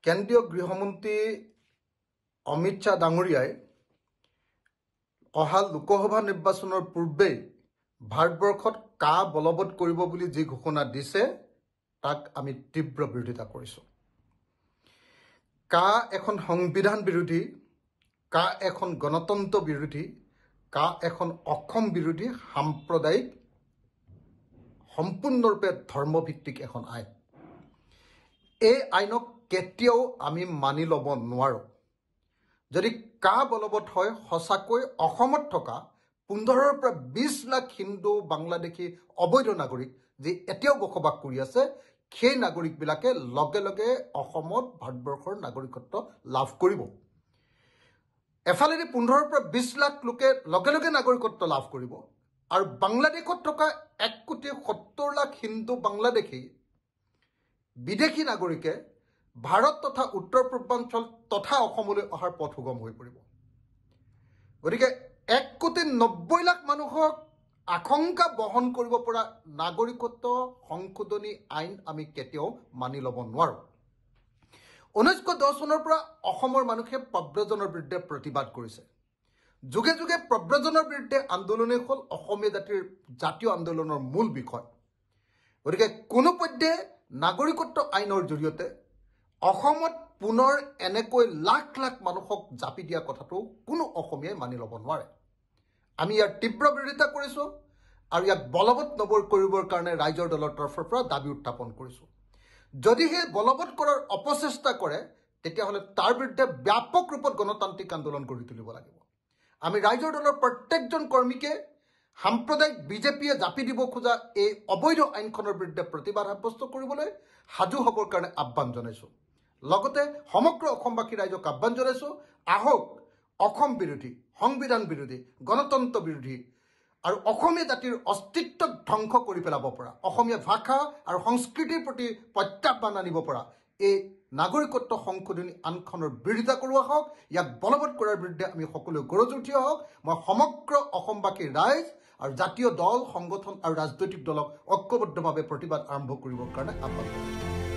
কেন্দ্ৰীয় গৃহমন্ত্ৰী অমিত শ্বাহ ডাঙৰীয়াই অহা লোকসভা নিৰ্বাচনৰ পূৰ্বে ভাৰতবৰ্ষত কা বলবৎ কৰিব বুলি যি ঘোষণা দিছে তাক আমি তীব্ৰ বিৰোধিতা কৰিছোঁ। কা এখন সংবিধান বিৰোধী, কা এখন গণতন্ত্ৰ বিৰোধী, কা এখন অসম বিৰোধী সাম্প্ৰদায়িক সম্পূৰ্ণৰূপে ধৰ্মভিত্তিক এখন আইন। এই আইনক কেতিয়াও আমি মানি ল'ব নোৱাৰোঁ। যদি কা বলবৎ হয়, সঁচাকৈ অসমত থকা 15ৰ পৰা 20 লাখ হিন্দু বাংলাদেশী অবৈধ নাগৰিক যি এতিয়াও বসবাস কৰি আছে, সেই নাগৰিকবিলাকে লগে লগে অসমত ভাৰতবৰ্ষৰ নাগৰিকত্ব লাভ কৰিব। এফালেদি 15ৰ পৰা 20 লাখ লোকে লগে লগে নাগৰিকত্ব লাভ কৰিব, আৰু বাংলাদেশত থকা 1,70,00,000 হিন্দু বাংলাদেশী বিদেশী নাগৰিকে ভাৰত তথা উত্তৰ পূৰ্বাঞ্চল তথা অসমলৈ অহাৰ পথ সুগম হৈ পৰিব। গতিকে 1,90,00,000 মানুহক আশংকা বহন কৰিব পৰা নাগৰিকত্ব সংশোধনী আইন আমি কেতিয়াও মানি ল'ব নোৱাৰোঁ। 1910 চনৰ পৰা অসমৰ মানুহে প্ৰব্ৰজনৰ বিৰুদ্ধে প্ৰতিবাদ কৰিছে। যুগে যুগে প্ৰব্ৰজনৰ বিৰুদ্ধে আন্দোলনেই হ'ল অসমীয়া জাতিৰ জাতীয় আন্দোলনৰ মূল বিষয়। গতিকে কোনোপধ্যে নাগৰিকত্ব আইনৰ জৰিয়তে অসমত পুনৰ এনেকৈ লাখ লাখ মানুহক জাপি দিয়া কথাটো কোনো অসমীয়াই মানি ল'ব নোৱাৰে। আমি ইয়াৰ তীব্ৰ বিৰোধিতা কৰিছোঁ আৰু ইয়াক বলবৎ কৰিবৰ কাৰণে ৰাইজৰ দলৰ তৰফৰ পৰা দাবী উত্থাপন কৰিছোঁ। যদিহে বলবৎ কৰাৰ অপচেষ্টা কৰে, তেতিয়াহ'লে তাৰ বিৰুদ্ধে ব্যাপক ৰূপত গণতান্ত্ৰিক আন্দোলন গঢ়ি তুলিব লাগিব। আমি ৰাইজৰ দলৰ প্ৰত্যেকজন কৰ্মীকে সাম্প্ৰদায়িক বিজেপিয়ে জাপি দিব খোজা এই অবৈধ আইনখনৰ বিৰুদ্ধে প্ৰতিবাদ সাব্যস্ত কৰিবলৈ সাজু হ'বৰ কাৰণে আহ্বান জনাইছোঁ। লগতে সমগ্ৰ অসমবাসী ৰাইজক আহ্বান জনাইছোঁ, আহক অসম বিৰোধী, সংবিধান বিৰোধী, গণতন্ত্ৰ বিৰোধী আৰু অসমীয়া জাতিৰ অস্তিত্বক ধ্বংস কৰি পেলাব পৰা, অসমীয়া ভাষা আৰু সংস্কৃতিৰ প্ৰতি প্ৰত্যাহ্বান আনিব পৰা এই নাগৰিকত্ব সংশোধনী আইনখনৰ বিৰোধিতা কৰোঁ। আহক ইয়াক বলবৎ কৰাৰ বিৰুদ্ধে আমি সকলোৱে গৰজি উঠি আহক। মই সমগ্ৰ অসমবাসী ৰাইজ আৰু জাতীয় দল, সংগঠন আৰু ৰাজনৈতিক দলক ঐক্যবদ্ধভাৱে প্ৰতিবাদ আৰম্ভ কৰিবৰ কাৰণে আহ্বান কৰিছোঁ।